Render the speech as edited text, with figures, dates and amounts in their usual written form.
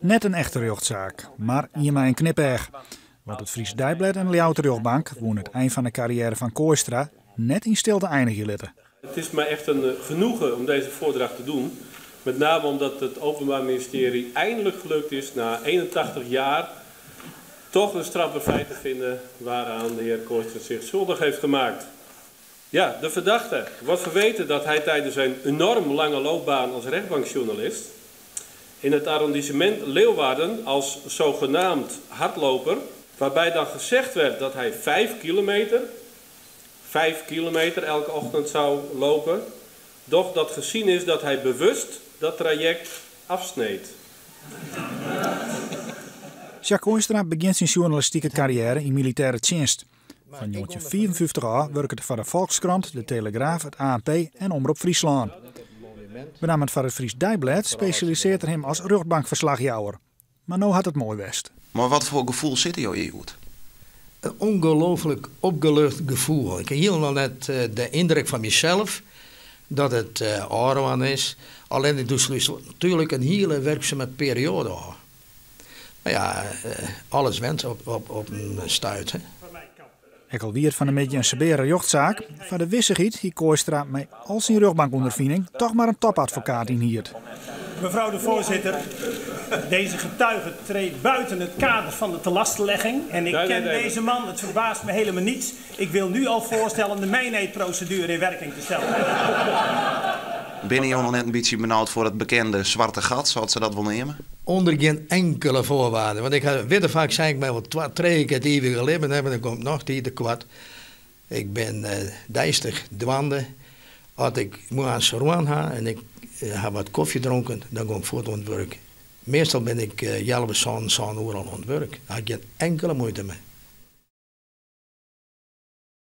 Net een echte rechtszaak, maar hiermee een kniperg. Want het Fries Dagblad en de Ljouwte Rugbank wonen het eind van de carrière van Kooistra net in stilte eindigen litten. Het is mij echt een genoegen om deze voordracht te doen. Met name omdat het Openbaar Ministerie eindelijk gelukt is na 81 jaar toch een strafbaar feit te vinden waaraan de heer Kooistra zich schuldig heeft gemaakt. Ja, de verdachte wordt verweten dat hij tijdens zijn enorm lange loopbaan als rechtbankjournalist in het arrondissement Leeuwarden als zogenaamd hardloper, waarbij dan gezegd werd dat hij 5 kilometer elke ochtend zou lopen, doch dat gezien is dat hij bewust dat traject afsneed. Jacques Kooistra begint zijn journalistieke carrière in militaire dienst. Van jongetje 54 jaar werkte voor de Volkskrant, de Telegraaf, het ANP en Omroep Friesland. Benamend voor het Fries Dagblad specialiseert er hem als rugbankverslagjouwer. Maar nu had het mooi west. Maar wat voor gevoel zit er jou in? Een ongelooflijk opgelucht gevoel. Ik heb helemaal net de indruk van mezelf dat het Arwan is. Alleen ik doe natuurlijk een hele werkzame periode aan. Maar ja, alles went op een stuit. Hè. Ik alweer van een beetje een severe rechtszaak. Van de wissigheid hier Kooistra met al zijn rugbankondervinding toch maar een topadvocaat in hier. Mevrouw de voorzitter, deze getuige treedt buiten het kader van de telastenlegging. En ik ken deze man, het verbaast me helemaal niets. Ik wil nu al voorstellen de meeneedprocedure in werking te stellen. Ben je nog net een beetje benauwd voor het bekende zwarte gat? Zou ze dat wel nemen? Onder geen enkele voorwaarde. Want ik weet vaak zei ik mij wel 2 keer het eeuwige leven hebben, dan komt nog die te kwart. Ik ben dijstig dwande. Als ik moet aan Sarouan gaan en ik heb wat koffie gedronken, dan kom ik voort aan het werk. Meestal ben ik 11 uur aan het werk. Daar heb ik geen enkele moeite mee.